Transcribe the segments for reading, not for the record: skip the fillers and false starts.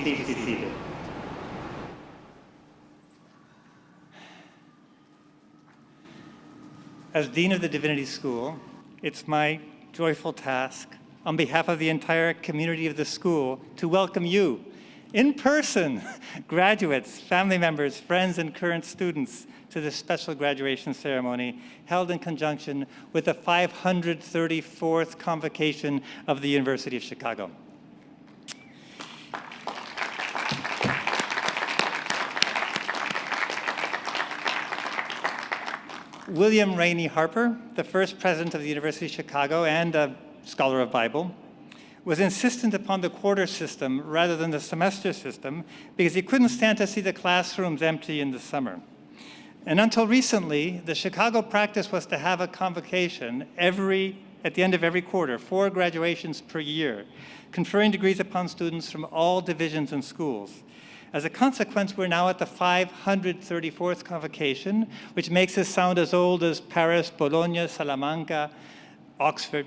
Please be seated. As Dean of the Divinity School, it's my joyful task, on behalf of the entire community of the school, to welcome you in person, graduates, family members, friends, and current students, to this special graduation ceremony held in conjunction with the 534th convocation of the University of Chicago. William Rainey Harper, the first president of the University of Chicago and a scholar of Bible, was insistent upon the quarter system rather than the semester system because he couldn't stand to see the classrooms empty in the summer. And until recently, the Chicago practice was to have a convocation at the end of every quarter, 4 graduations per year, conferring degrees upon students from all divisions and schools. As a consequence, we're now at the 534th convocation, which makes us sound as old as Paris, Bologna, Salamanca, Oxford.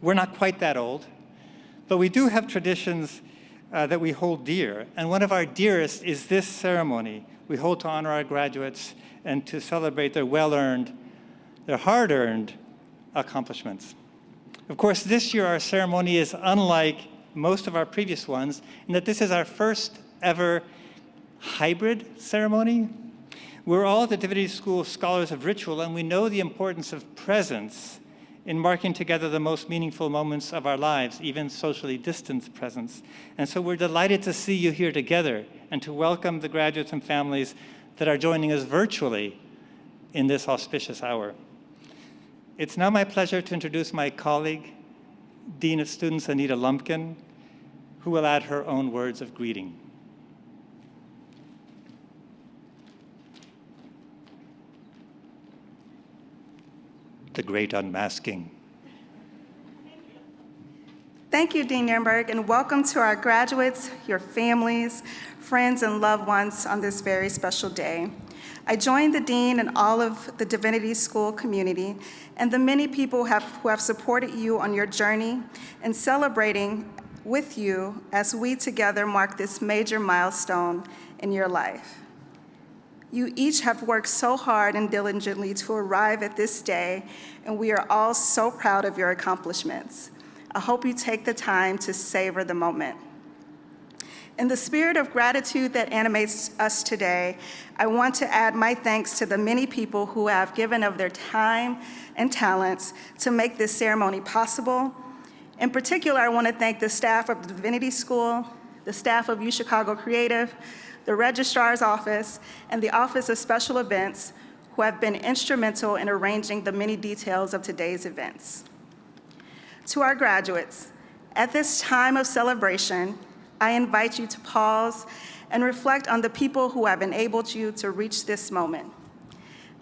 We're not quite that old, but we do have traditions that we hold dear. And one of our dearest is this ceremony we hold to honor our graduates and to celebrate their well-earned, their hard-earned accomplishments. Of course, this year our ceremony is unlike most of our previous ones in that this is our first ever hybrid ceremony. We're all at the Divinity School scholars of ritual, and we know the importance of presence in marking together the most meaningful moments of our lives, even socially distanced presence. And so we're delighted to see you here together and to welcome the graduates and families that are joining us virtually in this auspicious hour. It's now my pleasure to introduce my colleague, Dean of Students Anita Lumpkin, who will add her own words of greeting. The great unmasking. Thank you, Dean Nirenberg, and welcome to our graduates, your families, friends, and loved ones on this very special day. I join the Dean and all of the Divinity School community and the many people who have supported you on your journey and celebrating with you as we together mark this major milestone in your life. You each have worked so hard and diligently to arrive at this day, and we are all so proud of your accomplishments. I hope you take the time to savor the moment. In the spirit of gratitude that animates us today, I want to add my thanks to the many people who have given of their time and talents to make this ceremony possible. In particular, I want to thank the staff of the Divinity School, the staff of UChicago Creative, the Registrar's Office, and the Office of Special Events, who have been instrumental in arranging the many details of today's events. To our graduates, at this time of celebration, I invite you to pause and reflect on the people who have enabled you to reach this moment.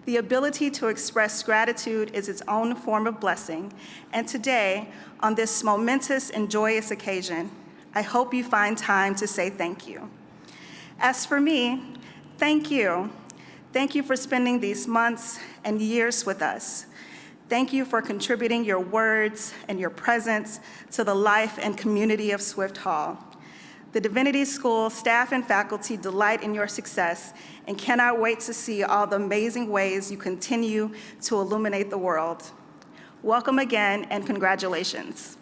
The ability to express gratitude is its own form of blessing, and today, on this momentous and joyous occasion, I hope you find time to say thank you. As for me, thank you. Thank you for spending these months and years with us. Thank you for contributing your words and your presence to the life and community of Swift Hall. The Divinity School staff and faculty delight in your success and cannot wait to see all the amazing ways you continue to illuminate the world. Welcome again and congratulations.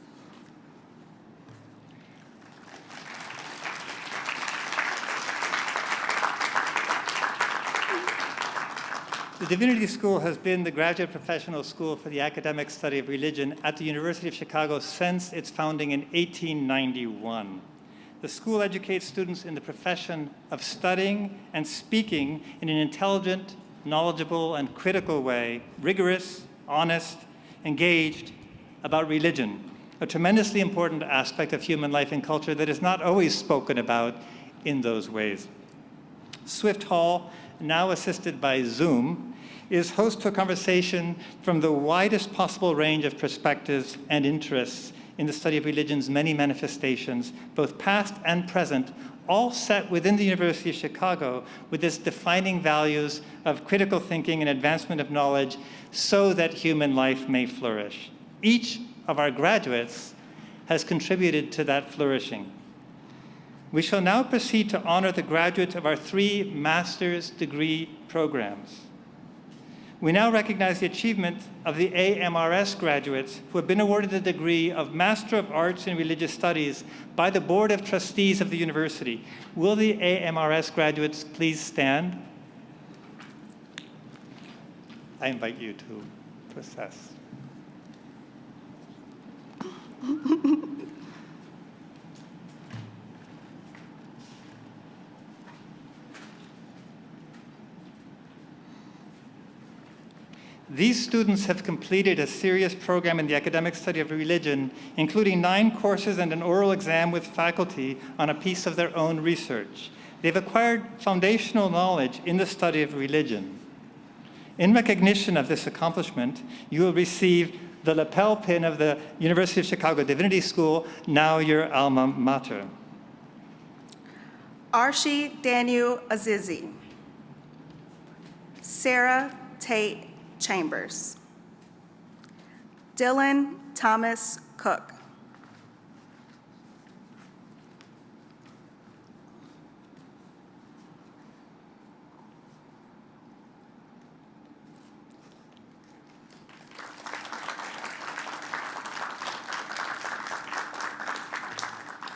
The Divinity School has been the graduate professional school for the academic study of religion at the University of Chicago since its founding in 1891. The school educates students in the profession of studying and speaking in an intelligent, knowledgeable, and critical way, rigorous, honest, engaged about religion, a tremendously important aspect of human life and culture that is not always spoken about in those ways. Swift Hall, now assisted by Zoom, is host to a conversation from the widest possible range of perspectives and interests in the study of religion's many manifestations, both past and present, all set within the University of Chicago with its defining values of critical thinking and advancement of knowledge so that human life may flourish. Each of our graduates has contributed to that flourishing. We shall now proceed to honor the graduates of our 3 master's degree programs. We now recognize the achievement of the AMRS graduates who have been awarded the degree of Master of Arts in Religious Studies by the Board of Trustees of the university. Will the AMRS graduates please stand? I invite you to process. These students have completed a serious program in the academic study of religion, including 9 courses and an oral exam with faculty on a piece of their own research. They've acquired foundational knowledge in the study of religion. In recognition of this accomplishment, you will receive the lapel pin of the University of Chicago Divinity School, now your alma mater. Archie Daniel Azizi. Sarah Tate Chambers. Dylan Thomas Cook.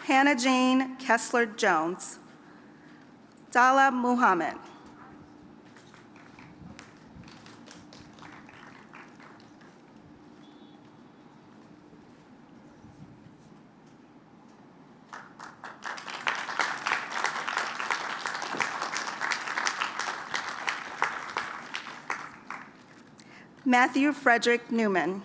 Hannah Jean Kessler Jones. Dala Muhammad. Matthew Frederick Newman.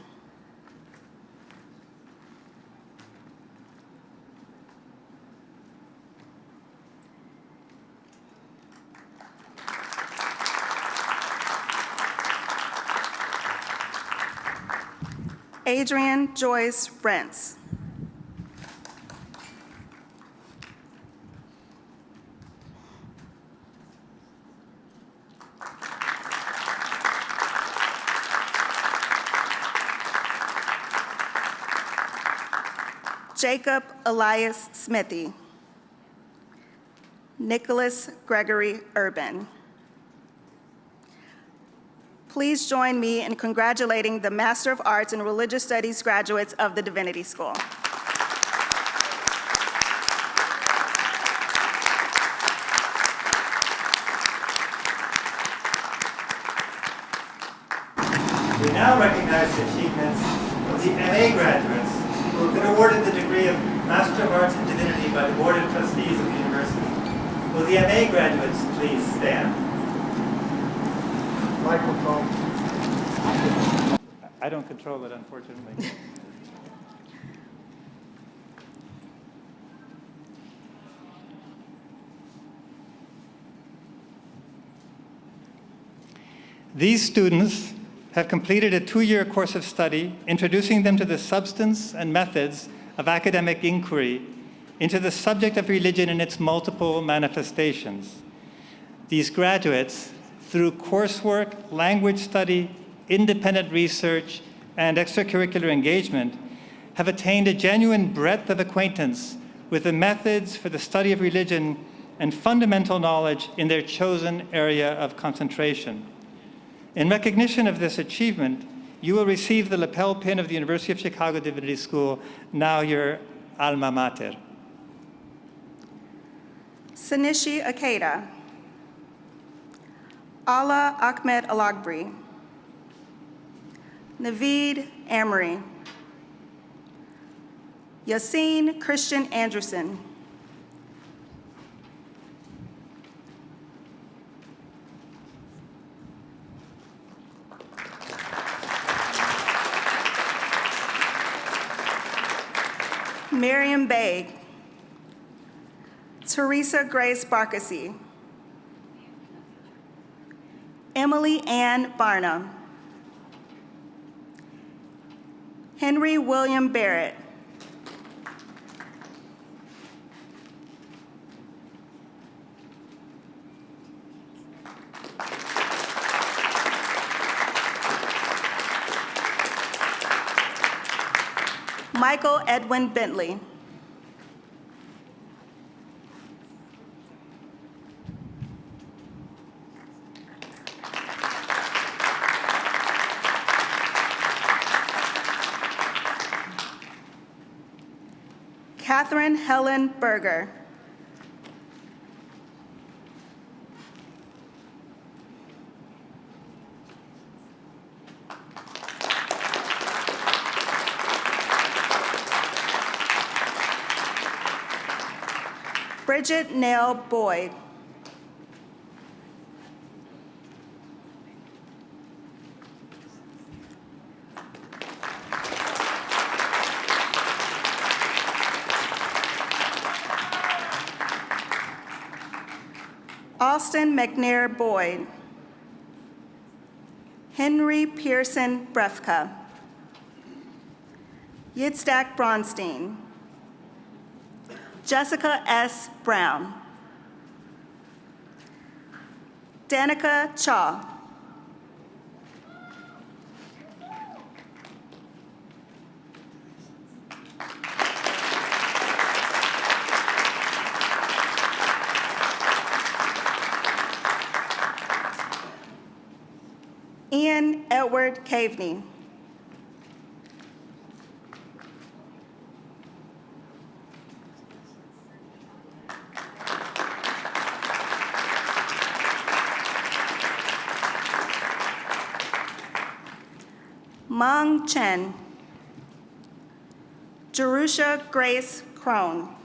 Adrian Joyce Brents. Jacob Elias Smithy. Nicholas Gregory Urban. Please join me in congratulating the Master of Arts in Religious Studies graduates of the Divinity School. We now recognize the achievements of the MA graduates who have been awarded the degree of Master of Arts in Divinity by the Board of Trustees of the university. Will the MA graduates please stand? Microphone. I don't control it, unfortunately. These students have completed a 2-year course of study, introducing them to the substance and methods of academic inquiry into the subject of religion in its multiple manifestations. These graduates, through coursework, language study, independent research, and extracurricular engagement, have attained a genuine breadth of acquaintance with the methods for the study of religion and fundamental knowledge in their chosen area of concentration. In recognition of this achievement, you will receive the lapel pin of the University of Chicago Divinity School, now your alma mater. Sinishi Akeda. Ala Ahmed Alagbri. Naveed Amory. Yassine Christian Anderson. Miriam Baig. Teresa Grace Barkasy. Emily Ann Barnum. Henry William Barrett. Michael Edwin Bentley. Catherine Helen Berger. Bridget Nail Boyd. Austin McNair Boyd. Henry Pearson Brefka. Yitzhak Bronstein. Jessica S. Brown. Danica Chaw. Ian Edward Caveney. Mong Chen. Jerusha Grace Crone.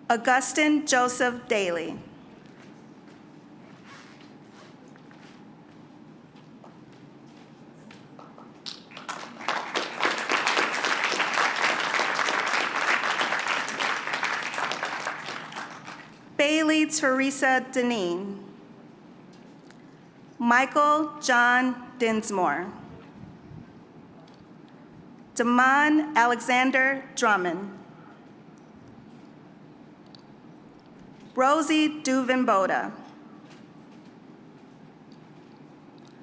Augustin Joseph Daly. Bailey Teresa Deneen. Michael John Dinsmore. Damon Alexander Drummond. Rosie Duvenboda.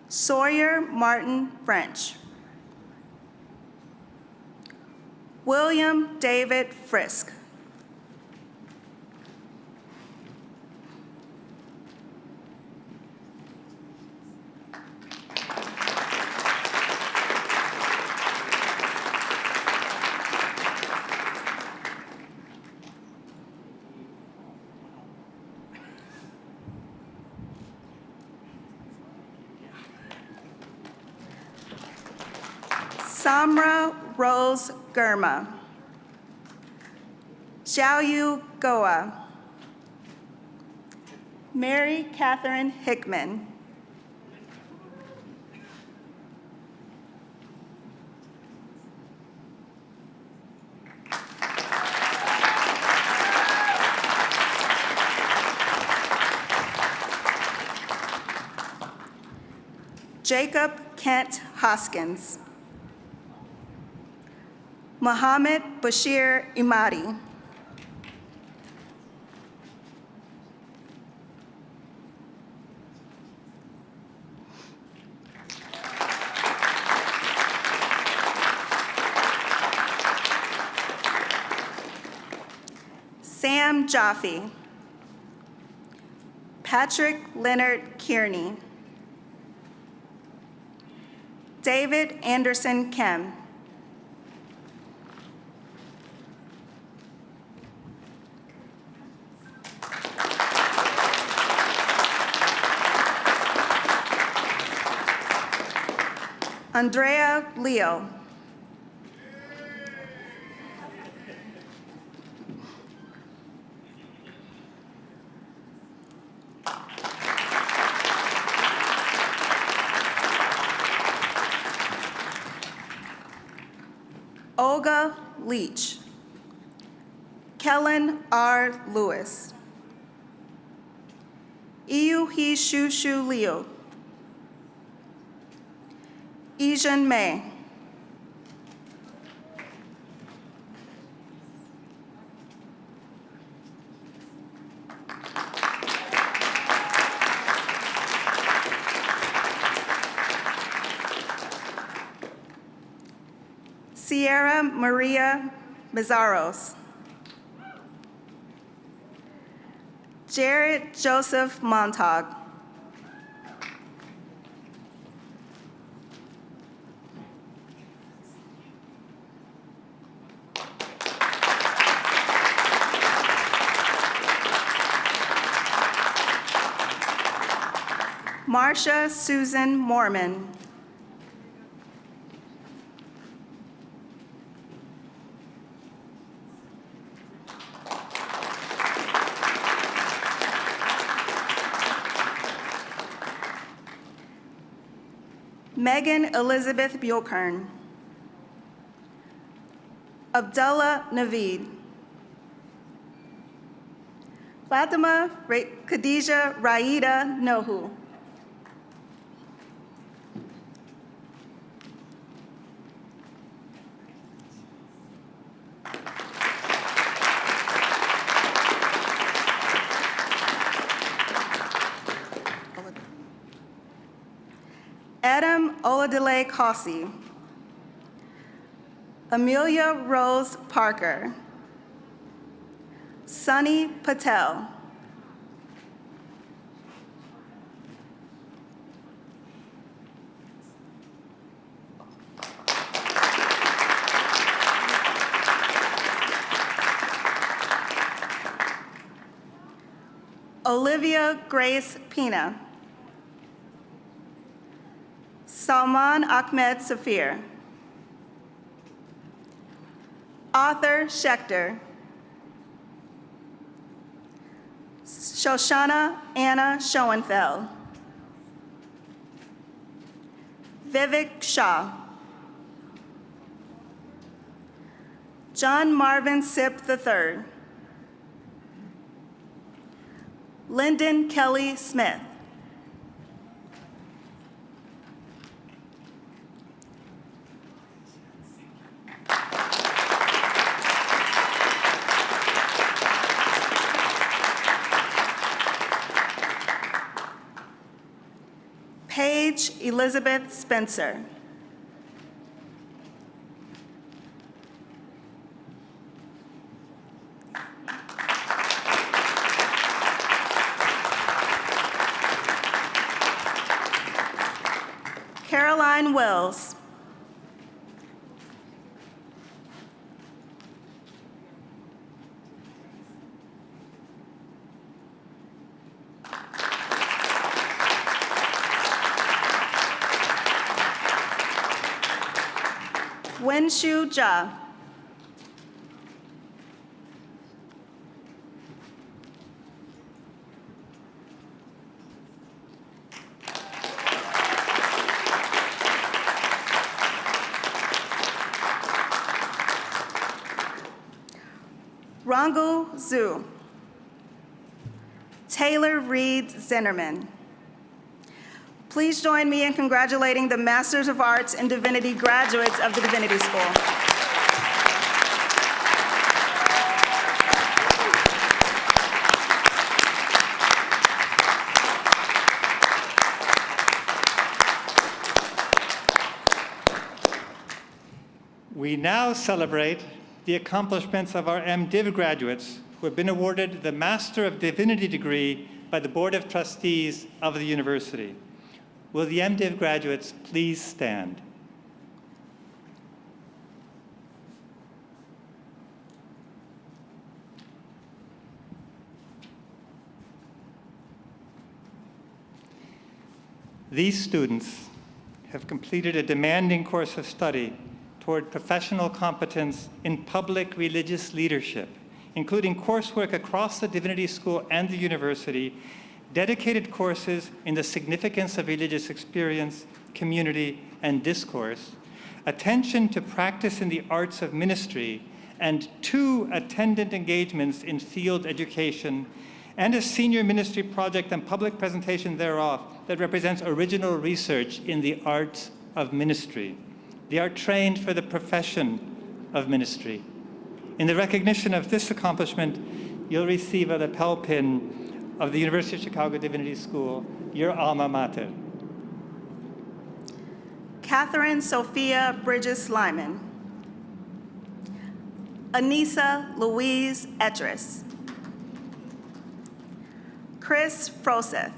Sawyer Martin French. William David Frisk. Samra Rose Gurma. Xiaoyu Goa. Mary Catherine Hickman. Jacob Kent Hoskins. Mohammed Bashir Imadi. Sam Jaffe. Patrick Leonard Kearney. David Anderson Kim. Andrea Leo. Olga Leach. Kellen R. Lewis. Iu He Shu Shu Liu. Ejan May. Sierra Maria Mazaros. Jared Joseph Montag. Marsha Susan Mormon. Megan Elizabeth Bjorkern. Abdullah Naveed. Fatima Khadija Raida Nohu. Adam Oladile Kossi. Amelia Rose Parker. Sunny Patel. Olivia Grace Pina. Salman Ahmed Safir. Arthur Schechter. Shoshana Anna Schoenfeld. Vivek Shah. John Marvin Sipp III. Lyndon Kelly Smith. Paige Elizabeth Spencer. Caroline Wells. Wenshu Jha. Rangu Zhu. Taylor Reed Zinnerman. Please join me in congratulating the Masters of Arts in Divinity graduates of the Divinity School. We now celebrate the accomplishments of our MDiv graduates who have been awarded the Master of Divinity degree by the Board of Trustees of the university. Will the MDiv graduates please stand? These students have completed a demanding course of study toward professional competence in public religious leadership, including coursework across the Divinity School and the university, dedicated courses in the significance of religious experience, community, and discourse, attention to practice in the arts of ministry, and 2 attendant engagements in field education, and a senior ministry project and public presentation thereof that represents original research in the arts of ministry. They are trained for the profession of ministry. In the recognition of this accomplishment, you'll receive a lapel pin of the University of Chicago Divinity School, your alma mater. Catherine Sophia Bridges Lyman. Anissa Louise Etris. Chris Froseth.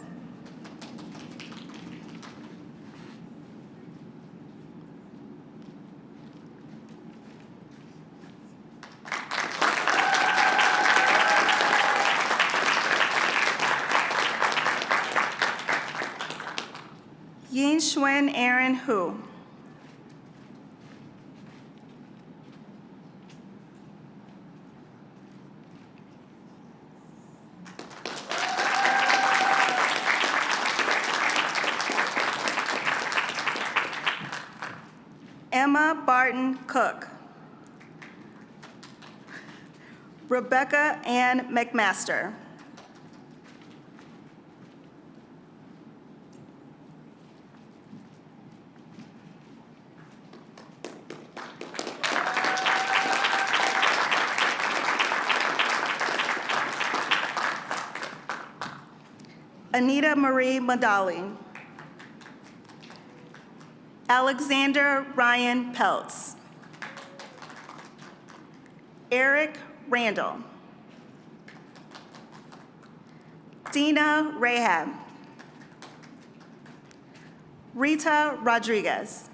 Yin Shuen Aaron Hu. Emma Barton Cook. Rebecca Ann McMaster. Anita Marie Madali. Alexander Ryan Peltz. Eric Randall. Dina Rahab. Rita Rodriguez.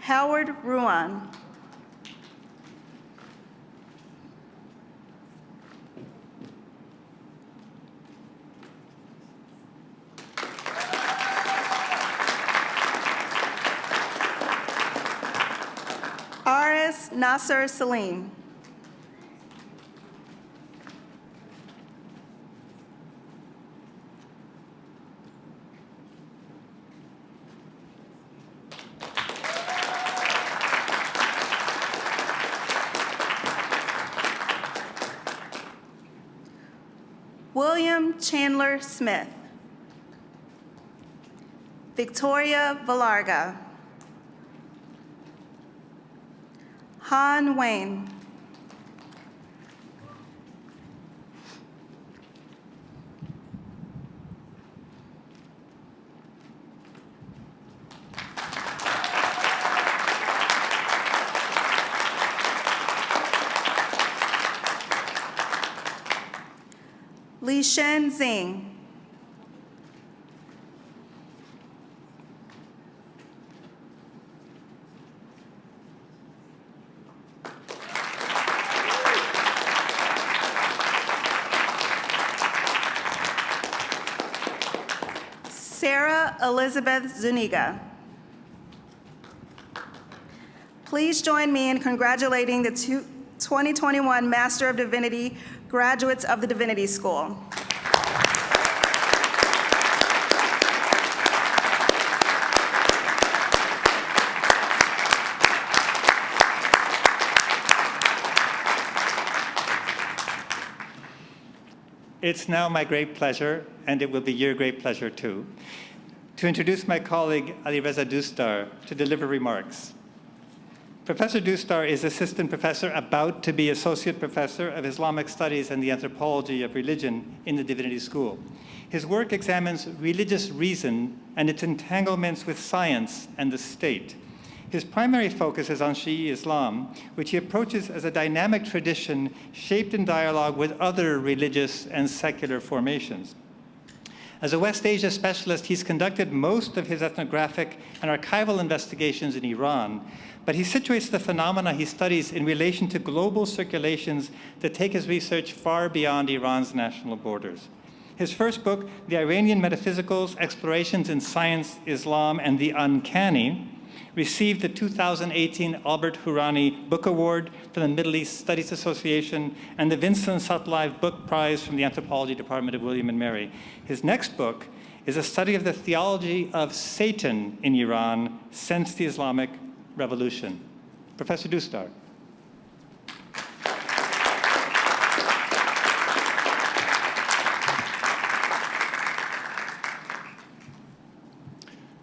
Howard Ruan. Aris Nasser Salim. William Chandler Smith. Victoria Villarga. Han Wayne. Li Shen Zing. Sarah Elizabeth Zuniga. Please join me in congratulating the 2021 Master of Divinity graduates of the Divinity School. It's now my great pleasure, and it will be your great pleasure too, to introduce my colleague Alireza Doustar to deliver remarks. Professor Doustar is assistant professor about to be associate professor of Islamic studies and the anthropology of religion in the Divinity School. His work examines religious reason and its entanglements with science and the state. His primary focus is on Shi'i Islam, which he approaches as a dynamic tradition shaped in dialogue with other religious and secular formations. As a West Asia specialist, he's conducted most of his ethnographic and archival investigations in Iran, but he situates the phenomena he studies in relation to global circulations that take his research far beyond Iran's national borders. His first book, The Iranian Metaphysicals, Explorations in Science, Islam, and the Uncanny, received the 2018 Albert Hourani Book Award from the Middle East Studies Association and the Vincent Sutlive Book Prize from the Anthropology Department of William & Mary. His next book is a study of the theology of Satan in Iran since the Islamic Revolution. Professor Doustar.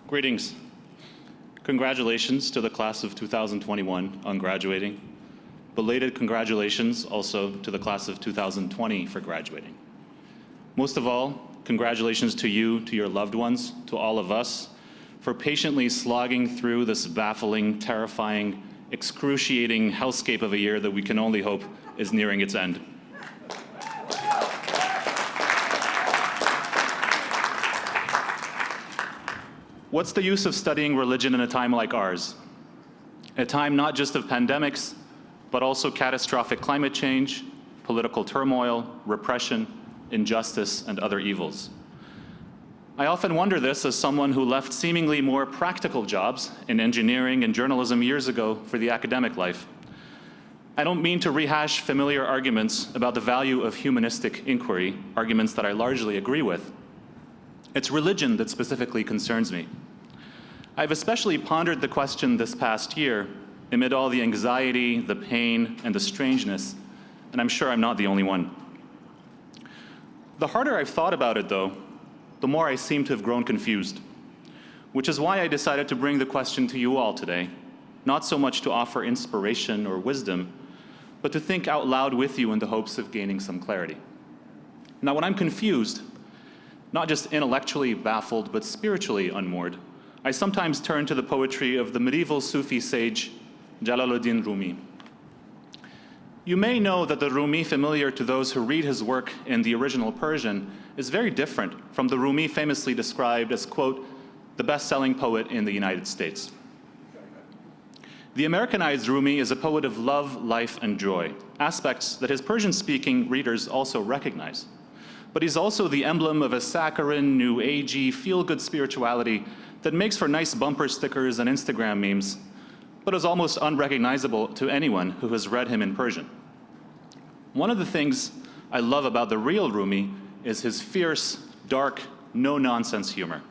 Greetings. Congratulations to the class of 2021 on graduating. Belated congratulations also to the class of 2020 for graduating. Most of all, congratulations to you, to your loved ones, to all of us, for patiently slogging through this baffling, terrifying, excruciating hellscape of a year that we can only hope is nearing its end. What's the use of studying religion in a time like ours? A time not just of pandemics, but also catastrophic climate change, political turmoil, repression, injustice, and other evils. I often wonder this as someone who left seemingly more practical jobs in engineering and journalism years ago for the academic life. I don't mean to rehash familiar arguments about the value of humanistic inquiry, arguments that I largely agree with. It's religion that specifically concerns me. I've especially pondered the question this past year amid all the anxiety, the pain, and the strangeness, and I'm sure I'm not the only one. The harder I've thought about it, though, the more I seem to have grown confused, which is why I decided to bring the question to you all today, not so much to offer inspiration or wisdom, but to think out loud with you in the hopes of gaining some clarity. Now, when I'm confused, not just intellectually baffled, but spiritually unmoored, I sometimes turn to the poetry of the medieval Sufi sage Jalaluddin Rumi. You may know that the Rumi familiar to those who read his work in the original Persian is very different from the Rumi famously described as, quote, the best-selling poet in the United States. The Americanized Rumi is a poet of love, life, and joy, aspects that his Persian-speaking readers also recognize. But he's also the emblem of a saccharine, new agey, feel-good spirituality that makes for nice bumper stickers and Instagram memes, but is almost unrecognizable to anyone who has read him in Persian. One of the things I love about the real Rumi is his fierce, dark, no-nonsense humor,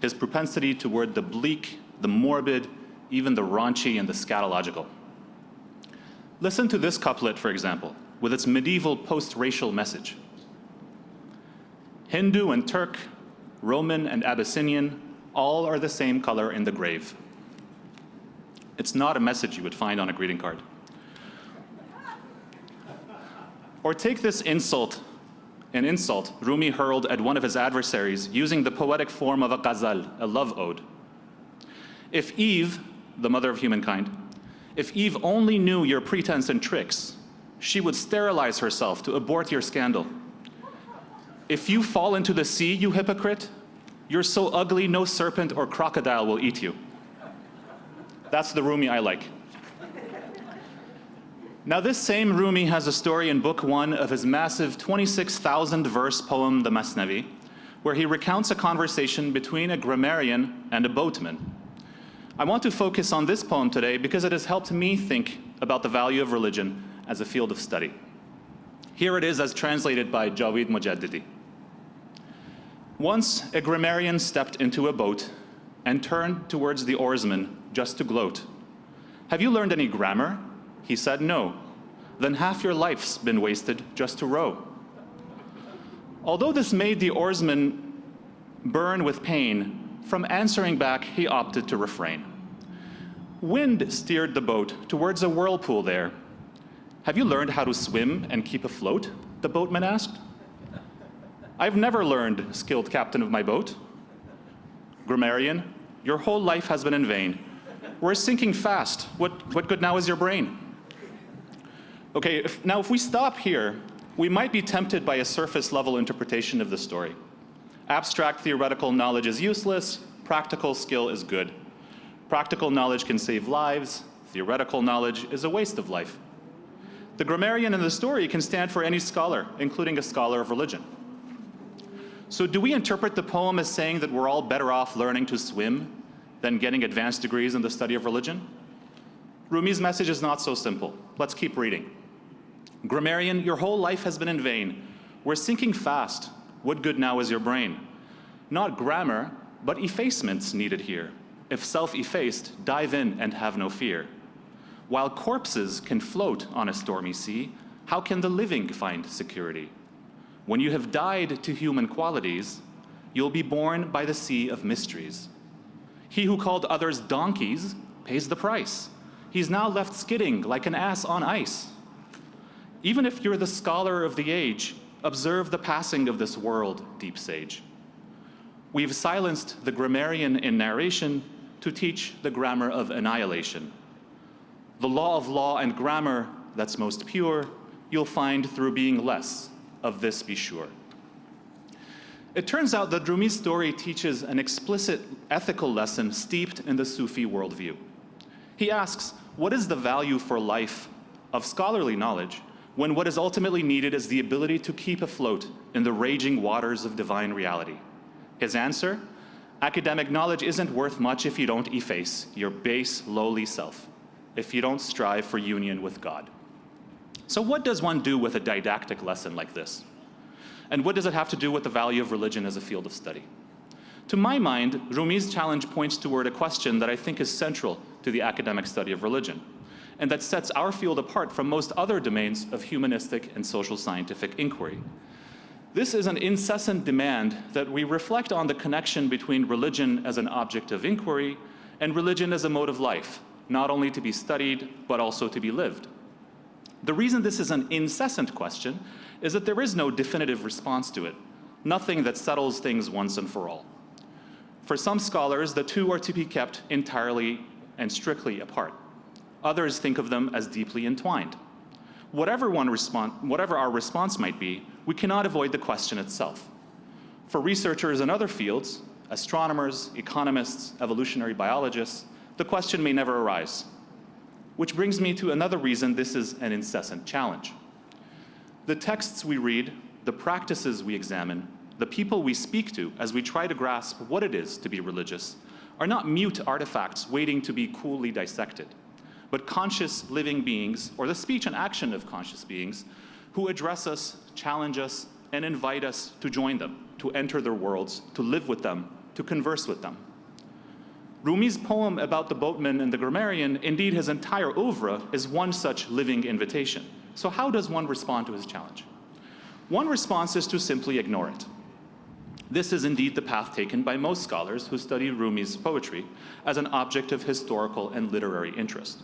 his propensity toward the bleak, the morbid, even the raunchy and the scatological. Listen to this couplet, for example, with its medieval post-racial message. Hindu and Turk, Roman and Abyssinian, all are the same color in the grave. It's not a message you would find on a greeting card. Or take this insult, an insult Rumi hurled at one of his adversaries using the poetic form of a ghazal, a love ode. If Eve, the mother of humankind, if Eve only knew your pretense and tricks, she would sterilize herself to abort your scandal. If you fall into the sea, you hypocrite, you're so ugly no serpent or crocodile will eat you. That's the Rumi I like. Now, this same Rumi has a story in Book 1 of his massive 26,000-verse poem, the Masnavi, where he recounts a conversation between a grammarian and a boatman. I want to focus on this poem today because it has helped me think about the value of religion as a field of study. Here it is as translated by Jawid Mojaddidi. Once a grammarian stepped into a boat and turned towards the oarsman just to gloat. Have you learned any grammar? He said, no. Then half your life's been wasted just to row. Although this made the oarsman burn with pain, from answering back, he opted to refrain. Wind steered the boat towards a whirlpool there. Have you learned how to swim and keep afloat? The boatman asked. I've never learned, skilled captain of my boat. Grammarian, your whole life has been in vain. We're sinking fast. What good now is your brain? Okay, if we stop here, we might be tempted by a surface-level interpretation of the story. Abstract theoretical knowledge is useless, practical skill is good. Practical knowledge can save lives, theoretical knowledge is a waste of life. The grammarian in the story can stand for any scholar, including a scholar of religion. So do we interpret the poem as saying that we're all better off learning to swim than getting advanced degrees in the study of religion? Rumi's message is not so simple. Let's keep reading. Grammarian, your whole life has been in vain. We're sinking fast. What good now is your brain? Not grammar, but effacement's needed here. If self-effaced, dive in and have no fear. While corpses can float on a stormy sea, how can the living find security? When you have died to human qualities, you'll be born by the sea of mysteries. He who called others donkeys pays the price. He's now left skidding like an ass on ice. Even if you're the scholar of the age, observe the passing of this world, deep sage. We've silenced the grammarian in narration to teach the grammar of annihilation. The law of law and grammar that's most pure, you'll find through being less, of this be sure. It turns out that Rumi's story teaches an explicit ethical lesson steeped in the Sufi worldview. He asks, what is the value for life of scholarly knowledge when what is ultimately needed is the ability to keep afloat in the raging waters of divine reality? His answer, academic knowledge isn't worth much if you don't efface your base, lowly self, if you don't strive for union with God. So what does one do with a didactic lesson like this? And what does it have to do with the value of religion as a field of study? To my mind, Rumi's challenge points toward a question that I think is central to the academic study of religion, and that sets our field apart from most other domains of humanistic and social scientific inquiry. This is an incessant demand that we reflect on the connection between religion as an object of inquiry and religion as a mode of life, not only to be studied, but also to be lived. The reason this is an incessant question is that there is no definitive response to it, nothing that settles things once and for all. For some scholars, the two are to be kept entirely and strictly apart. Others think of them as deeply entwined. Whatever our response might be, we cannot avoid the question itself. For researchers in other fields, astronomers, economists, evolutionary biologists, the question may never arise. Which brings me to another reason this is an incessant challenge. The texts we read, the practices we examine, the people we speak to as we try to grasp what it is to be religious are not mute artifacts waiting to be coolly dissected, but conscious living beings, or the speech and action of conscious beings, who address us, challenge us, and invite us to join them, to enter their worlds, to live with them, to converse with them. Rumi's poem about the boatman and the grammarian, indeed his entire oeuvre, is one such living invitation. So how does one respond to his challenge? One response is to simply ignore it. This is indeed the path taken by most scholars who study Rumi's poetry as an object of historical and literary interest.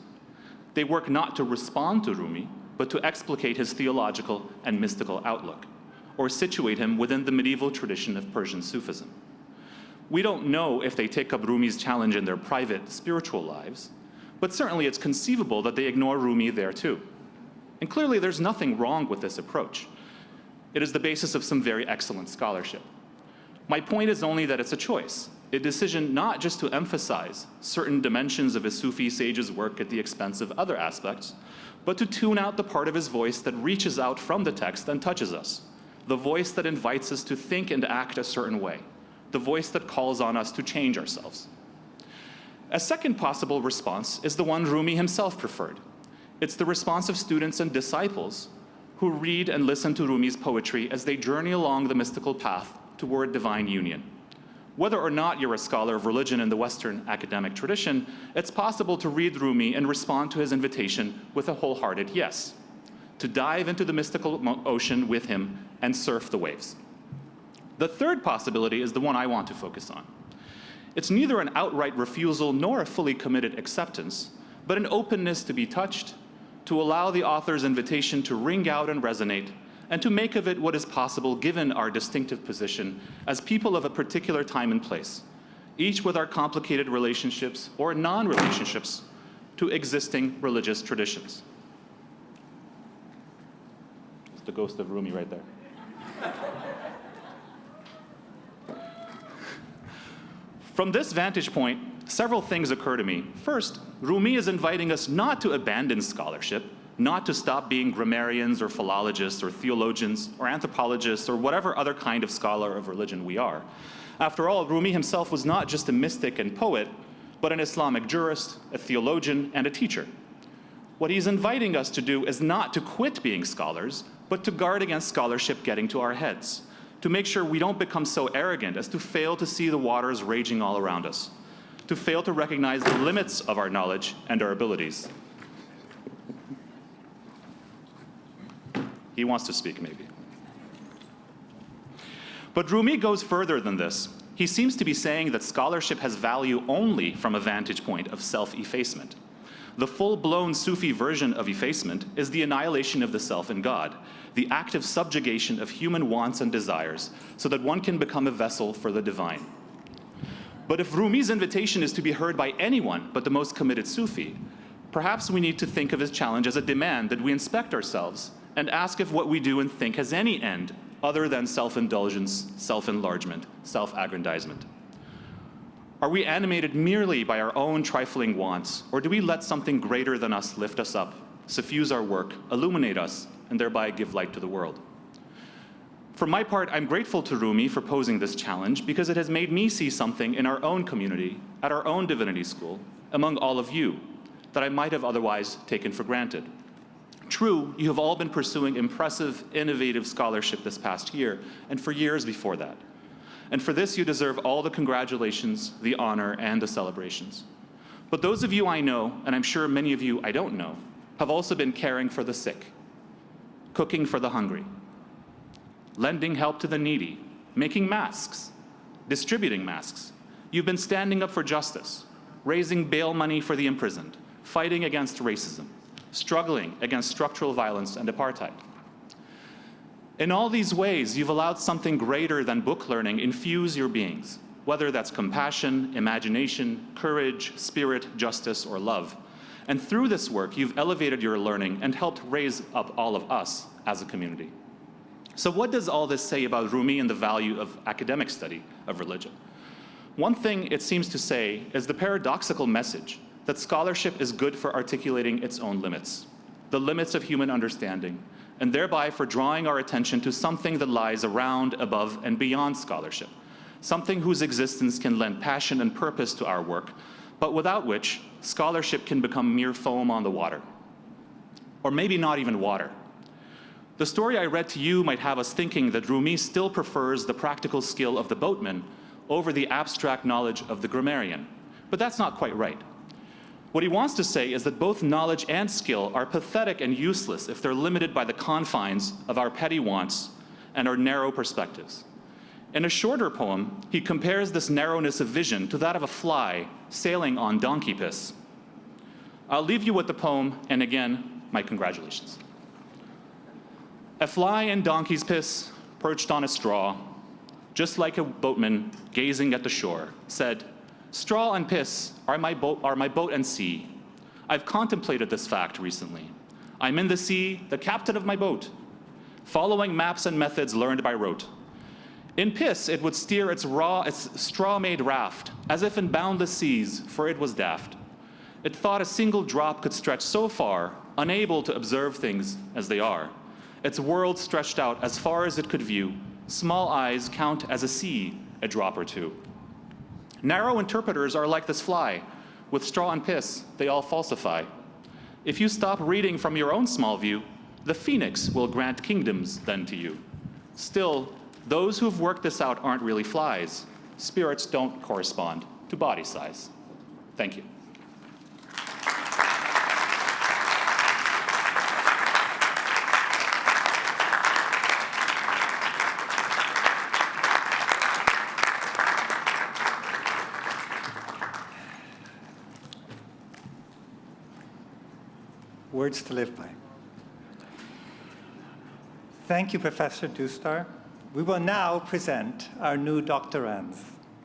They work not to respond to Rumi, but to explicate his theological and mystical outlook, or situate him within the medieval tradition of Persian Sufism. We don't know if they take up Rumi's challenge in their private spiritual lives, but certainly it's conceivable that they ignore Rumi there too. And clearly there's nothing wrong with this approach. It is the basis of some very excellent scholarship. My point is only that it's a choice, a decision not just to emphasize certain dimensions of a Sufi sage's work at the expense of other aspects, but to tune out the part of his voice that reaches out from the text and touches us, the voice that invites us to think and act a certain way, the voice that calls on us to change ourselves. A second possible response is the one Rumi himself preferred. It's the response of students and disciples who read and listen to Rumi's poetry as they journey along the mystical path toward divine union. Whether or not you're a scholar of religion in the Western academic tradition, it's possible to read Rumi and respond to his invitation with a wholehearted yes, to dive into the mystical ocean with him and surf the waves. The third possibility is the one I want to focus on. It's neither an outright refusal nor a fully committed acceptance, but an openness to be touched, to allow the author's invitation to ring out and resonate, and to make of it what is possible given our distinctive position as people of a particular time and place, each with our complicated relationships or non-relationships to existing religious traditions. It's the ghost of Rumi right there. From this vantage point, several things occur to me. First, Rumi is inviting us not to abandon scholarship, not to stop being grammarians or philologists or theologians or anthropologists or whatever other kind of scholar of religion we are. After all, Rumi himself was not just a mystic and poet, but an Islamic jurist, a theologian, and a teacher. What he's inviting us to do is not to quit being scholars, but to guard against scholarship getting to our heads, to make sure we don't become so arrogant as to fail to see the waters raging all around us, to fail to recognize the limits of our knowledge and our abilities. He wants to speak, maybe. But Rumi goes further than this. He seems to be saying that scholarship has value only from a vantage point of self-effacement. The full-blown Sufi version of effacement is the annihilation of the self in God, the active subjugation of human wants and desires, so that one can become a vessel for the divine. But if Rumi's invitation is to be heard by anyone but the most committed Sufi, perhaps we need to think of his challenge as a demand that we inspect ourselves and ask if what we do and think has any end other than self-indulgence, self-enlargement, self-aggrandizement? Are we animated merely by our own trifling wants, or do we let something greater than us lift us up, suffuse our work, illuminate us, and thereby give light to the world? For my part, I'm grateful to Rumi for posing this challenge because it has made me see something in our own community, at our own divinity school, among all of you, that I might have otherwise taken for granted. True, you have all been pursuing impressive, innovative scholarship this past year, and for years before that. And for this, you deserve all the congratulations, the honor, and the celebrations. But those of you I know, and I'm sure many of you I don't know, have also been caring for the sick, cooking for the hungry, lending help to the needy, making masks, distributing masks. You've been standing up for justice, raising bail money for the imprisoned, fighting against racism, struggling against structural violence and apartheid. In all these ways, you've allowed something greater than book learning infuse your beings, whether that's compassion, imagination, courage, spirit, justice, or love. And through this work, you've elevated your learning and helped raise up all of us as a community. So what does all this say about Rumi and the value of academic study of religion? One thing it seems to say is the paradoxical message that scholarship is good for articulating its own limits, the limits of human understanding, and thereby for drawing our attention to something that lies around, above, and beyond scholarship, something whose existence can lend passion and purpose to our work, but without which scholarship can become mere foam on the water. Or maybe not even water. The story I read to you might have us thinking that Rumi still prefers the practical skill of the boatman over the abstract knowledge of the grammarian. But that's not quite right. What he wants to say is that both knowledge and skill are pathetic and useless if they're limited by the confines of our petty wants and our narrow perspectives. In a shorter poem, he compares this narrowness of vision to that of a fly sailing on donkey piss. I'll leave you with the poem, and again, my congratulations. A fly in donkey's piss, perched on a straw, just like a boatman gazing at the shore, said, "Straw and piss are my boat and sea. I've contemplated this fact recently. I'm in the sea, the captain of my boat, following maps and methods learned by rote. In piss, it would steer its straw-made raft, as if in boundless seas, for it was daft. It thought a single drop could stretch so far, unable to observe things as they are. Its world stretched out as far as it could view. Small eyes count as a sea, a drop or two. Narrow interpreters are like this fly. With straw and piss, they all falsify. If you stop reading from your own small view, the phoenix will grant kingdoms then to you. Still, those who've worked this out aren't really flies. Spirits don't correspond to body size." Thank you. Words to live by. Thank you, Professor Dustar. We will now present our new doctorands.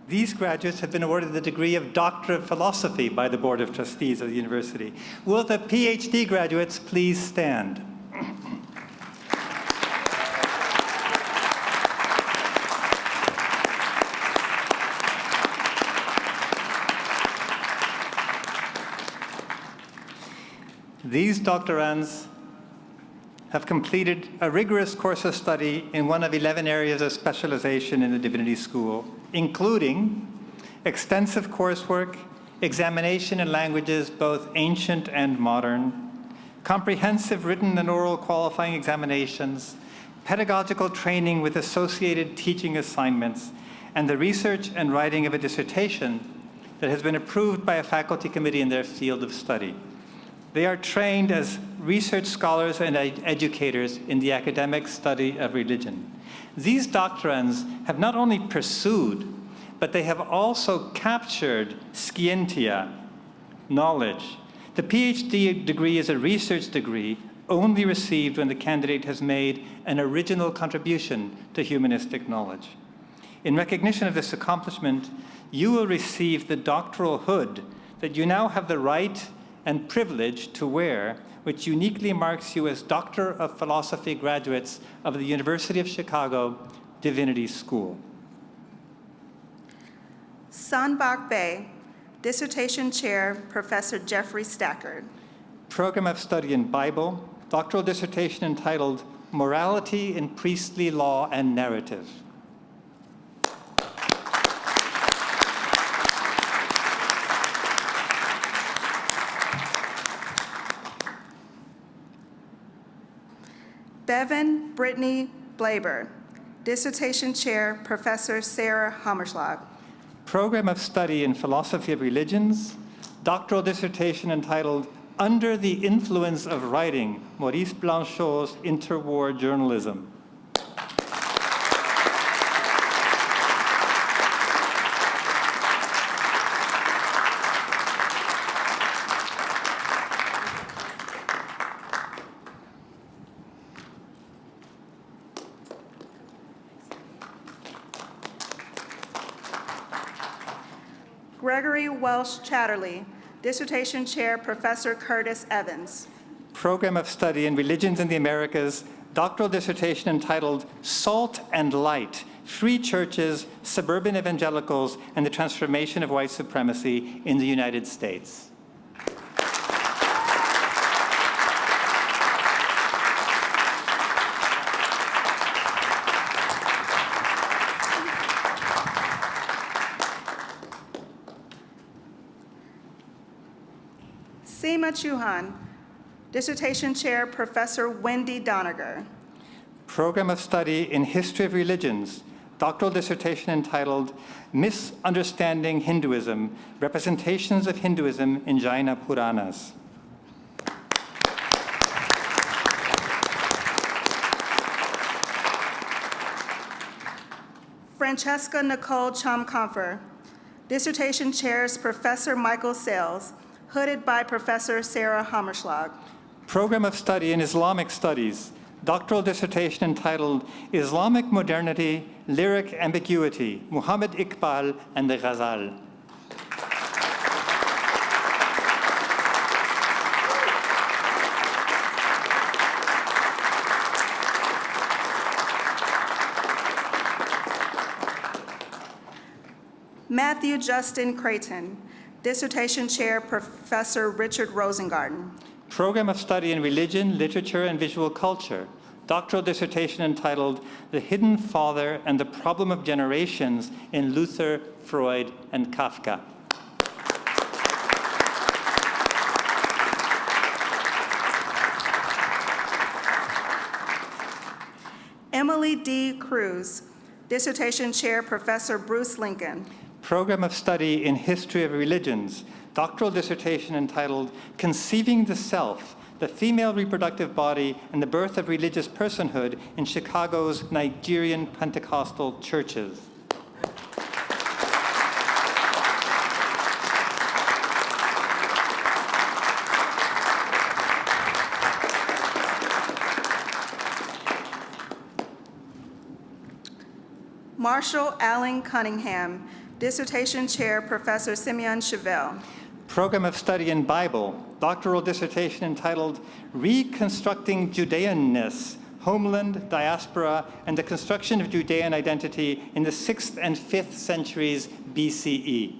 These graduates have been awarded the degree of Doctor of Philosophy by the Board of Trustees of the university. Will the PhD graduates please stand? These doctorands have completed a rigorous course of study in one of 11 areas of specialization in the Divinity School, including extensive coursework, examination in languages both ancient and modern, comprehensive written and oral qualifying examinations, pedagogical training with associated teaching assignments, and the research and writing of a dissertation that has been approved by a faculty committee in their field of study. They are trained as research scholars and educators in the academic study of religion. These doctorands have not only pursued, but they have also captured scientia, knowledge. The PhD degree is a research degree only received when the candidate has made an original contribution to humanistic knowledge. In recognition of this accomplishment, you will receive the doctoral hood that you now have the right and privilege to wear, which uniquely marks you as Doctor of Philosophy graduates of the University of Chicago Divinity School. Sunbak Bay, Dissertation Chair, Professor Jeffrey Stackard. Program of Study in Bible, doctoral dissertation entitled Morality in Priestly Law and Narrative. Bevan Brittany Blaber, Dissertation Chair, Professor Sarah Hammerschlag. Program of Study in Philosophy of Religions, doctoral dissertation entitled Under the Influence of Writing, Maurice Blanchot's Interwar Journalism. Gregory Welsh Chatterley, Dissertation Chair, Professor Curtis Evans. Program of Study in Religions in the Americas, doctoral dissertation entitled Salt and Light, Free Churches, Suburban Evangelicals, and the Transformation of White Supremacy in the United States. Seema Chauhan, Dissertation Chair, Professor Wendy Doniger. Program of Study in History of Religions, doctoral dissertation entitled Misunderstanding Hinduism, Representations of Hinduism in Jaina Puranas. Francesca Nicole Chomkomfer, Dissertation Chairs, Professor Michael Sales, hooded by Professor Sarah Hammerschlag. Program of Study in Islamic Studies, doctoral dissertation entitled Islamic Modernity, Lyric Ambiguity, Muhammad Iqbal and the Ghazal. Matthew Justin Creighton, Dissertation Chair, Professor Richard Rosengarten. Program of Study in Religion, Literature, and Visual Culture, doctoral dissertation entitled The Hidden Father and the Problem of Generations in Luther, Freud, and Kafka. Emily D. Cruz, Dissertation Chair, Professor Bruce Lincoln. Program of Study in History of Religions, doctoral dissertation entitled Conceiving the Self, the Female Reproductive Body and the Birth of Religious Personhood in Chicago's Nigerian Pentecostal Churches. Marshall Allen Cunningham, Dissertation Chair, Professor Simeon Chevelle. Program of Study in Bible, doctoral dissertation entitled Reconstructing Judeanness, Homeland, Diaspora, and the Construction of Judean Identity in the 6th and 5th centuries BCE.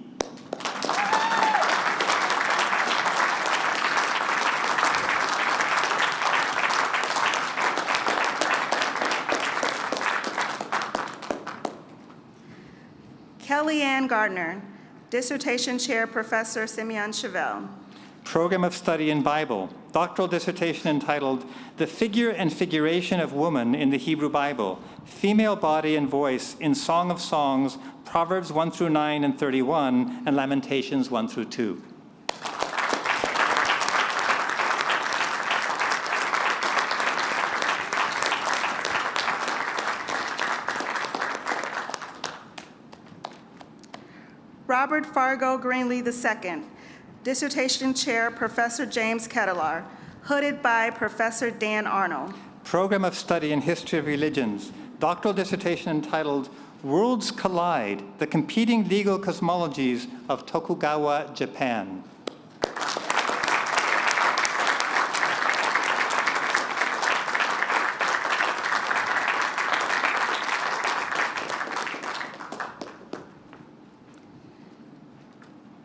Kellyanne Gardner, Dissertation Chair, Professor Simeon Chevelle. Program of Study in Bible, doctoral dissertation entitled The Figure and Figuration of Woman in the Hebrew Bible, Female Body and Voice in Song of Songs, Proverbs 1 through 9 and 31, and Lamentations 1 through 2. Robert Fargo Greenlee II, Dissertation Chair, Professor James Kettler, hooded by Professor Dan Arnold. Program of Study in History of Religions, doctoral dissertation entitled Worlds Collide, the Competing Legal Cosmologies of Tokugawa Japan.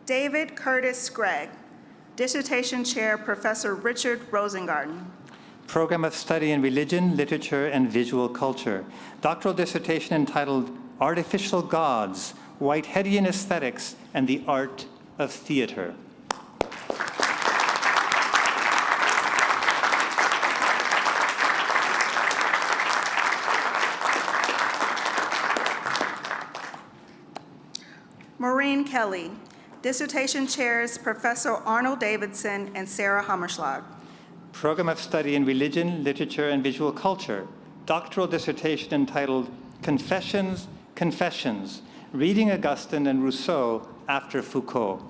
David Curtis Gregg, Dissertation Chair, Professor Richard Rosengarten. Program of Study in Religion, Literature, and Visual Culture. Doctoral dissertation entitled Artificial Gods, Whiteheadian Aesthetics, and the Art of Theater. Maureen Kelly, Dissertation Chairs, Professor Arnold Davidson and Sarah Hammerschlag. Program of Study in Religion, Literature, and Visual Culture. Doctoral dissertation entitled Confessions, Confessions, Reading Augustine and Rousseau After Foucault.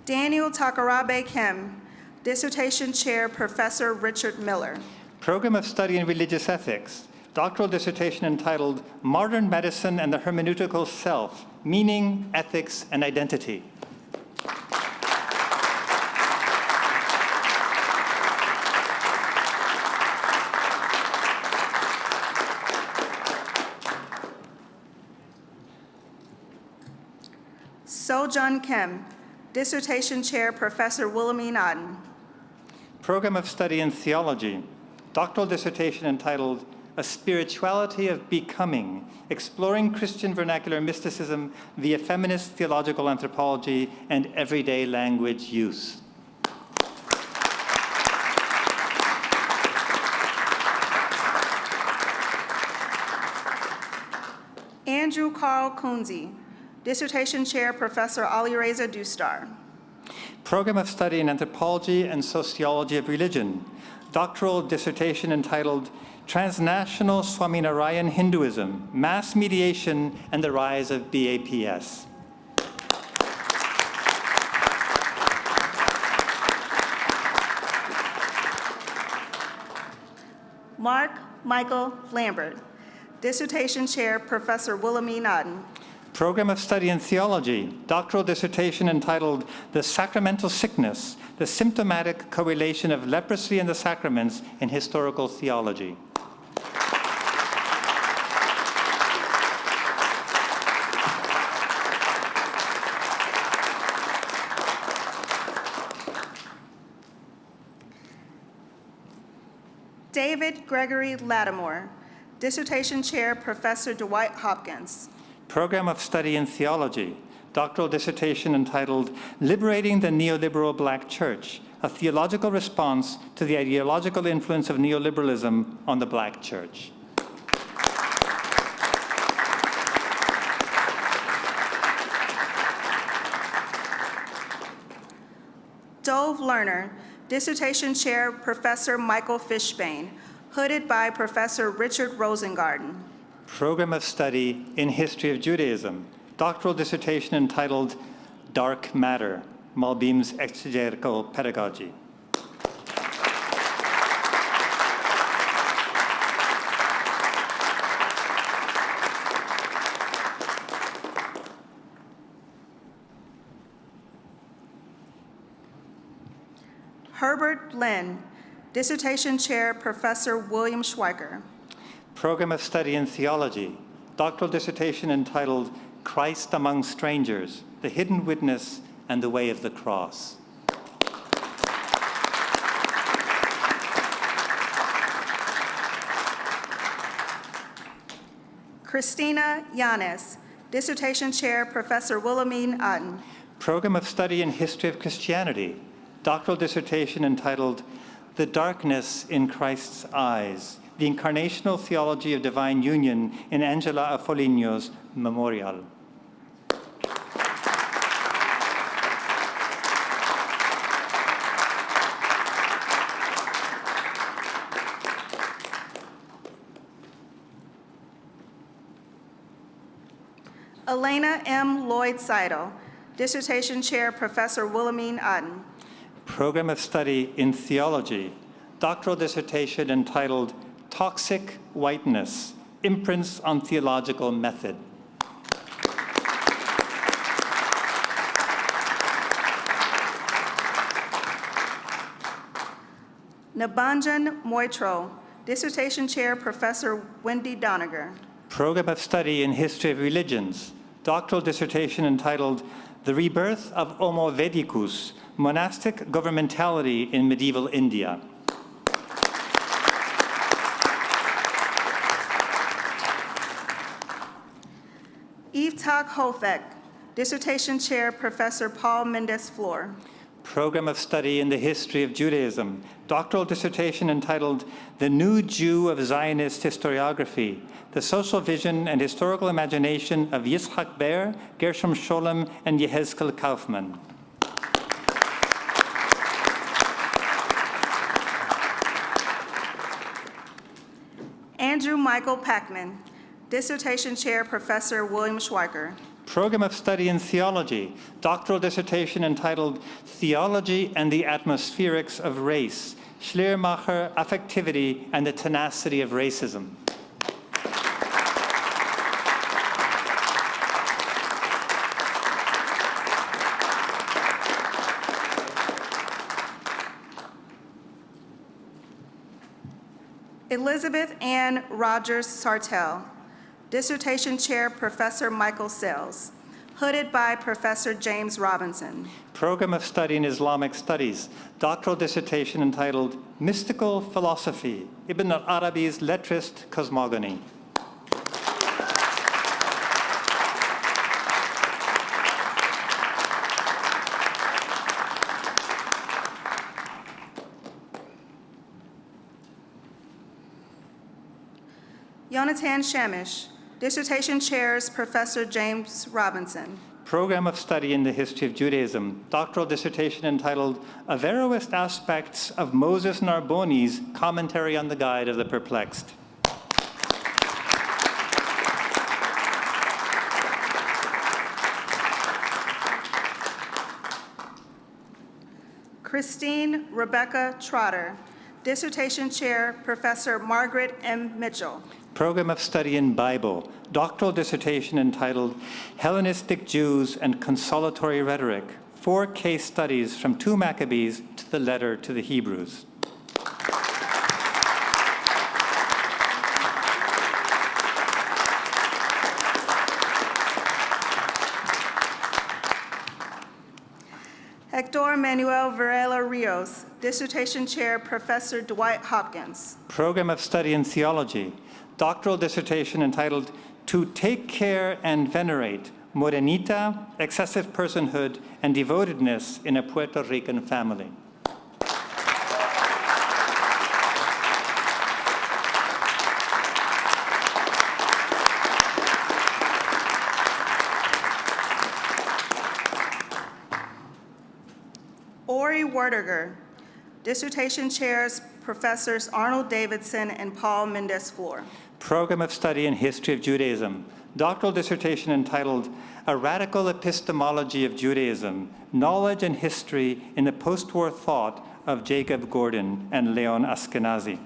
Daniel Takarabe Kim, Dissertation Chair, Professor Richard Miller. Program of Study in Religious Ethics. Doctoral dissertation entitled Modern Medicine and the Hermeneutical Self, Meaning, Ethics, and Identity. Sojun Kim, Dissertation Chair, Professor Wilhelmine Otten. Program of Study in Theology. Doctoral dissertation entitled A Spirituality of Becoming, Exploring Christian Vernacular Mysticism via Feminist Theological Anthropology and Everyday Language Use. Andrew Carl Kunze, Dissertation Chair, Professor Alireza Dustar. Program of Study in Anthropology and Sociology of Religion. Doctoral dissertation entitled Transnational Swaminarayan Hinduism, Mass Mediation and the Rise of BAPS. Mark Michael Lambert, Dissertation Chair, Professor Wilhelmine Otten. Program of Study in Theology, doctoral dissertation entitled The Sacramental Sickness, the Symptomatic Correlation of Leprosy and the Sacraments in Historical Theology. David Gregory Lattimore, Dissertation Chair, Professor Dwight Hopkins. Program of Study in Theology, doctoral dissertation entitled Liberating the Neoliberal Black Church, a Theological Response to the Ideological Influence of Neoliberalism on the Black Church. Dove Lerner, Dissertation Chair, Professor Michael Fishbane, hooded by Professor Richard Rosengarten. Program of Study in History of Judaism, doctoral dissertation entitled Dark Matter, Malbim's Exegetical Pedagogy. Herbert Lynn, Dissertation Chair, Professor William Schweiker. Program of Study in Theology, doctoral dissertation entitled Christ Among Strangers, the Hidden Witness and the Way of the Cross. Christina Yanes, Dissertation Chair, Professor Wilhelmine Otten. Program of Study in History of Christianity, doctoral dissertation entitled The Darkness in Christ's Eyes, the Incarnational Theology of Divine Union in Angela Afoligno's Memorial. Elena M. Lloyd Seidel, Dissertation Chair, Professor Wilhelmine Otten. Program of Study in Theology, doctoral dissertation entitled Toxic Whiteness, Imprints on Theological Method. Nibanjan Moitro, Dissertation Chair, Professor Wendy Doniger. Program of Study in History of Religions, doctoral dissertation entitled The Rebirth of Homo Vedicus, Monastic Governmentality in Medieval India. Yiftach Hofek, Dissertation Chair, Professor Paul Mendes-Floor. Program of Study in the History of Judaism, doctoral dissertation entitled The New Jew of Zionist Historiography, the Social Vision and Historical Imagination of Yitzhak Ber, Gershom Scholem, and Yehezkel Kaufman. Andrew Michael Packman, Dissertation Chair, Professor William Schweiker. Program of Study in Theology, doctoral dissertation entitled Theology and the Atmospherics of Race, Schleiermacher, Affectivity, and the Tenacity of Racism. Elizabeth Ann Rogers Sartell, Dissertation Chair, Professor Michael Sells, hooded by Professor James Robinson. Program of Study in Islamic Studies, doctoral dissertation entitled Mystical Philosophy, Ibn al-Arabi's Letrist Cosmogony. Yonatan Shamish, Dissertation Chairs, Professor James Robinson. Program of Study in the History of Judaism, doctoral dissertation entitled Averroist Aspects of Moses Narboni's Commentary on the Guide of the Perplexed. Christine Rebecca Trotter, Dissertation Chair, Professor Margaret M. Mitchell. Program of Study in Bible, doctoral dissertation entitled Hellenistic Jews and Consolatory Rhetoric, 4 case studies from 2 Maccabees to the letter to the Hebrews. Hector Manuel Varela Rios, Dissertation Chair, Professor Dwight Hopkins. Program of Study in Theology, doctoral dissertation entitled To Take Care and Venerate, Morenita, Excessive Personhood, and Devotedness in a Puerto Rican Family. Ori Werdiger, Dissertation Chairs, Professors Arnold Davidson and Paul Mendes-Floor. Program of Study in History of Judaism, doctoral dissertation entitled A Radical Epistemology of Judaism, Knowledge and History in the Post-War Thought of Jacob Gordon and Leon Ashkenazi.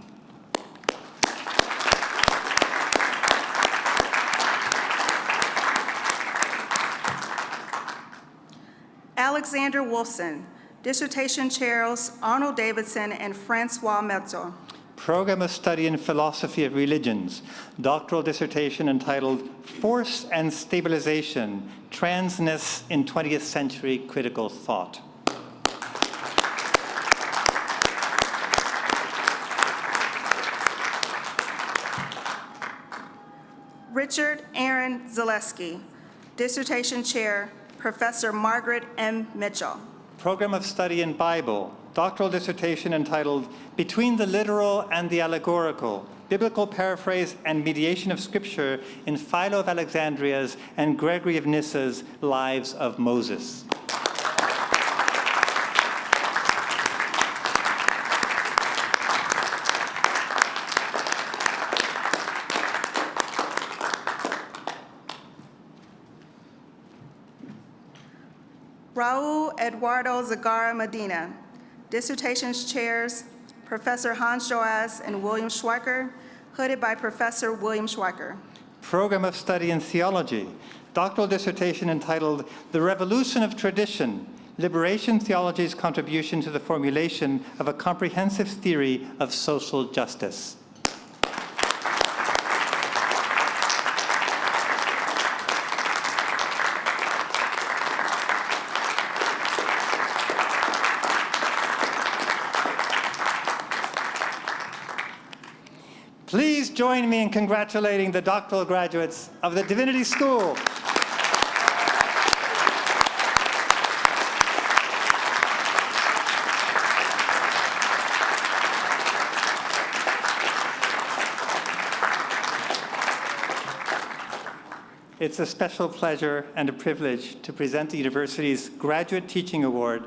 Alexander Wolfson, Dissertation Chairs Arnold Davidson and Francois Metzo. Program of Study in Philosophy of Religions, doctoral dissertation entitled Force and Stabilization, Transness in 20th Century Critical Thought. Richard Aaron Zaleski, Dissertation Chair, Professor Margaret M. Mitchell. Program of Study in Bible, doctoral dissertation entitled Between the Literal and the Allegorical, Biblical Paraphrase and Mediation of Scripture in Philo of Alexandria's and Gregory of Nyssa's Lives of Moses. Raul Eduardo Zagara Medina, Dissertations Chairs, Professor Hans Joas and William Schweiker, hooded by Professor William Schweiker. Program of Study in Theology, doctoral dissertation entitled The Revolution of Tradition, Liberation Theology's Contribution to the Formulation of a Comprehensive Theory of Social Justice. Please join me in congratulating the doctoral graduates of the Divinity School. It's a special pleasure and a privilege to present the university's Graduate Teaching Award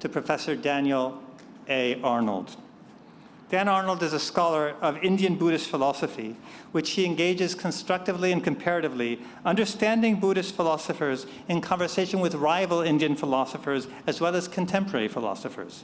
to Professor Daniel A. Arnold. Dan Arnold is a scholar of Indian Buddhist philosophy, which he engages constructively and comparatively, understanding Buddhist philosophers in conversation with rival Indian philosophers as well as contemporary philosophers.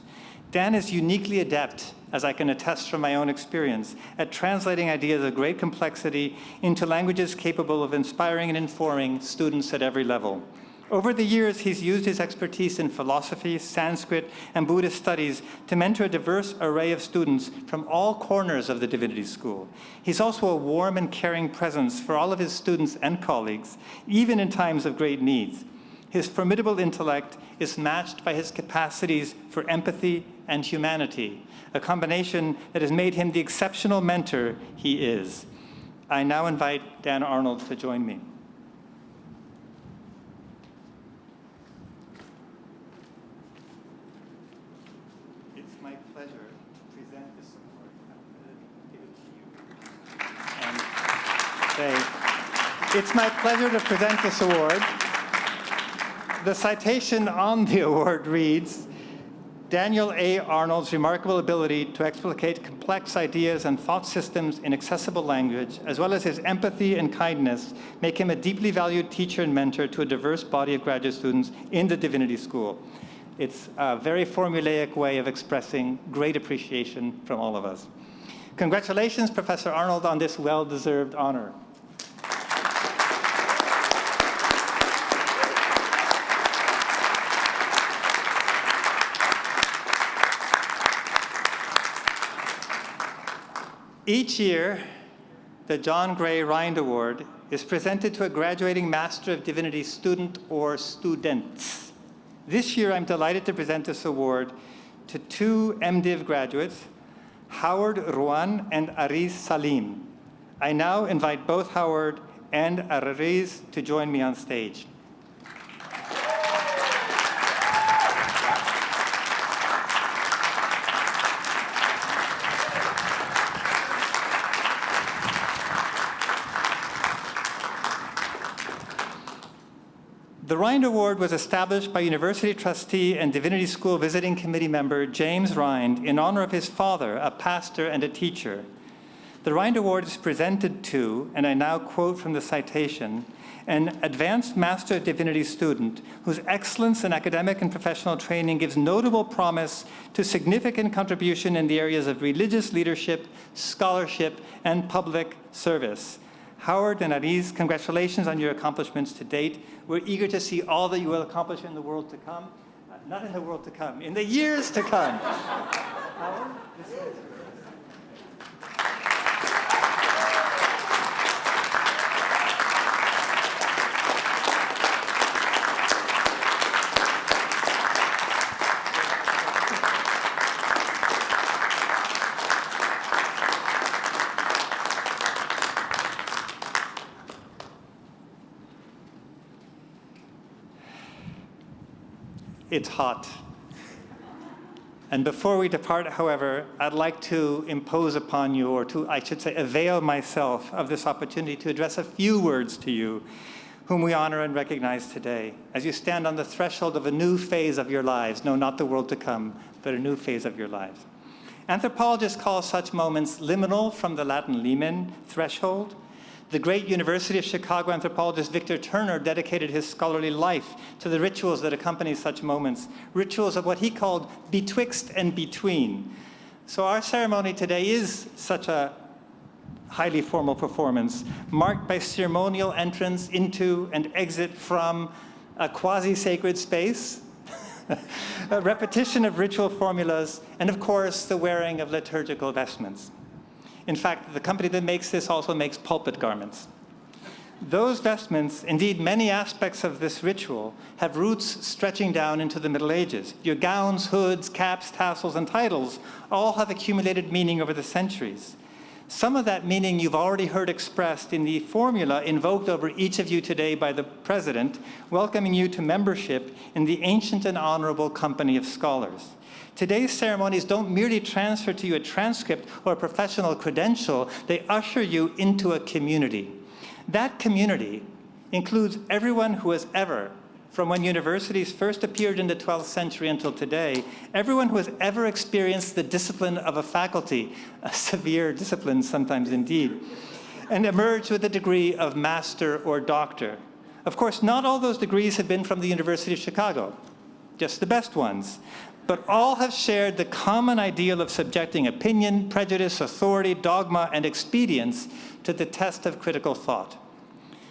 Dan is uniquely adept, as I can attest from my own experience, at translating ideas of great complexity into languages capable of inspiring and informing students at every level. Over the years, he's used his expertise in philosophy, Sanskrit, and Buddhist studies to mentor a diverse array of students from all corners of the Divinity School. He's also a warm and caring presence for all of his students and colleagues, even in times of great needs. His formidable intellect is matched by his capacities for empathy and humanity, a combination that has made him the exceptional mentor he is. I now invite Dan Arnold to join me. It's my pleasure to present this award. I'm going to give it to you. And say, it's my pleasure to present this award. The citation on the award reads, Daniel A. Arnold's remarkable ability to explicate complex ideas and thought systems in accessible language, as well as his empathy and kindness, make him a deeply valued teacher and mentor to a diverse body of graduate students in the Divinity School. It's a very formulaic way of expressing great appreciation from all of us. Congratulations, Professor Arnold, on this well-deserved honor. Each year, the John Gray Rind Award is presented to a graduating Master of Divinity student or students. This year, I'm delighted to present this award to two MDiv graduates, Howard Ruan and Ariz Salim. I now invite both Howard and Ariz to join me on stage. The Rind Award was established by university trustee and Divinity School visiting committee member James Rind in honor of his father, a pastor and a teacher. The Rind Award is presented to, and I now quote from the citation, an advanced Master of Divinity student whose excellence in academic and professional training gives notable promise to significant contribution in the areas of religious leadership, scholarship, and public service. Howard and Ariz, congratulations on your accomplishments to date. We're eager to see all that you will accomplish in the world to come. Not in the world to come, in the years to come. Howard, this is It's hot. And before we depart, however, I'd like to impose upon you, or to, I should say, avail myself of this opportunity to address a few words to you, whom we honor and recognize today, as you stand on the threshold of a new phase of your lives. No, not the world to come, but a new phase of your lives. Anthropologists call such moments liminal, from the Latin limen, threshold. The great University of Chicago anthropologist Victor Turner dedicated his scholarly life to the rituals that accompany such moments, rituals of what he called betwixt and between. So our ceremony today is such a highly formal performance, marked by ceremonial entrance into and exit from a quasi-sacred space, a repetition of ritual formulas, and of course, the wearing of liturgical vestments. In fact, the company that makes this also makes pulpit garments. Those vestments, indeed many aspects of this ritual, have roots stretching down into the Middle Ages. Your gowns, hoods, caps, tassels, and titles all have accumulated meaning over the centuries. Some of that meaning you've already heard expressed in the formula invoked over each of you today by the President, welcoming you to membership in the ancient and honorable company of scholars. Today's ceremonies don't merely transfer to you a transcript or a professional credential, they usher you into a community. That community includes everyone who has ever, from when universities first appeared in the 12th century until today, everyone who has ever experienced the discipline of a faculty, a severe discipline sometimes indeed, and emerged with a degree of master or doctor. Of course, not all those degrees have been from the University of Chicago, just the best ones. But all have shared the common ideal of subjecting opinion, prejudice, authority, dogma, and expedience to the test of critical thought.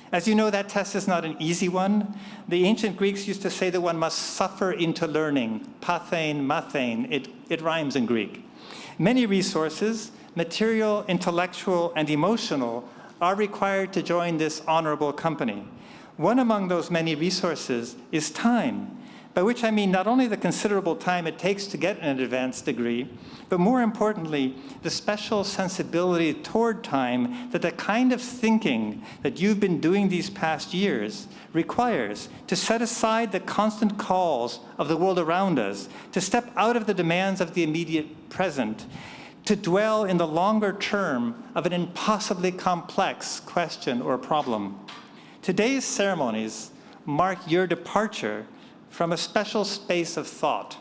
As you know, that test is not an easy one. The ancient Greeks used to say that one must suffer into learning, pathein, mathein, it rhymes in Greek. Many resources, material, intellectual, and emotional, are required to join this honorable company. One among those many resources is time, by which I mean not only the considerable time it takes to get an advanced degree, but more importantly, the special sensibility toward time that the kind of thinking that you've been doing these past years requires to set aside the constant calls of the world around us, to step out of the demands of the immediate present, to dwell in the longer term of an impossibly complex question or problem. Today's ceremonies mark your departure from a special space of thought,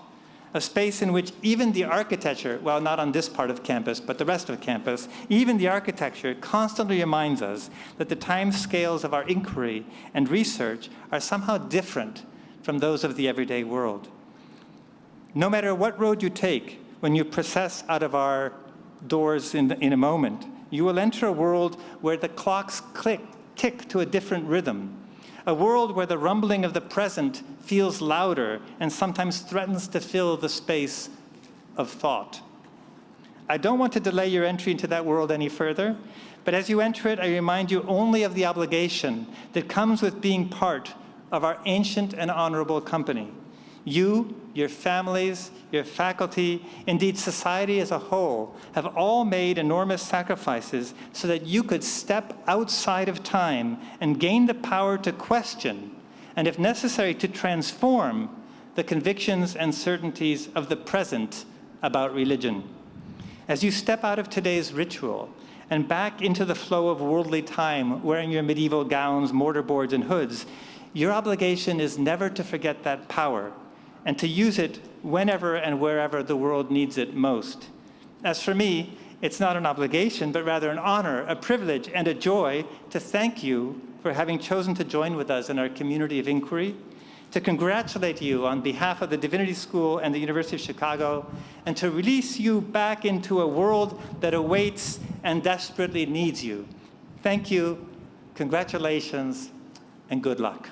a space in which even the architecture, well, not on this part of campus, but the rest of campus, even the architecture constantly reminds us that the time scales of our inquiry and research are somehow different from those of the everyday world. No matter what road you take when you process out of our doors in a moment, you will enter a world where the clocks tick to a different rhythm, a world where the rumbling of the present feels louder and sometimes threatens to fill the space of thought. I don't want to delay your entry into that world any further, but as you enter it, I remind you only of the obligation that comes with being part of our ancient and honorable company. You, your families, your faculty, indeed society as a whole, have all made enormous sacrifices so that you could step outside of time and gain the power to question, and if necessary, to transform the convictions and certainties of the present about religion. As you step out of today's ritual and back into the flow of worldly time, wearing your medieval gowns, mortarboards, and hoods, your obligation is never to forget that power and to use it whenever and wherever the world needs it most. As for me, it's not an obligation, but rather an honor, a privilege, and a joy to thank you for having chosen to join with us in our community of inquiry, to congratulate you on behalf of the Divinity School and the University of Chicago, and to release you back into a world that awaits and desperately needs you. Thank you, congratulations, and good luck.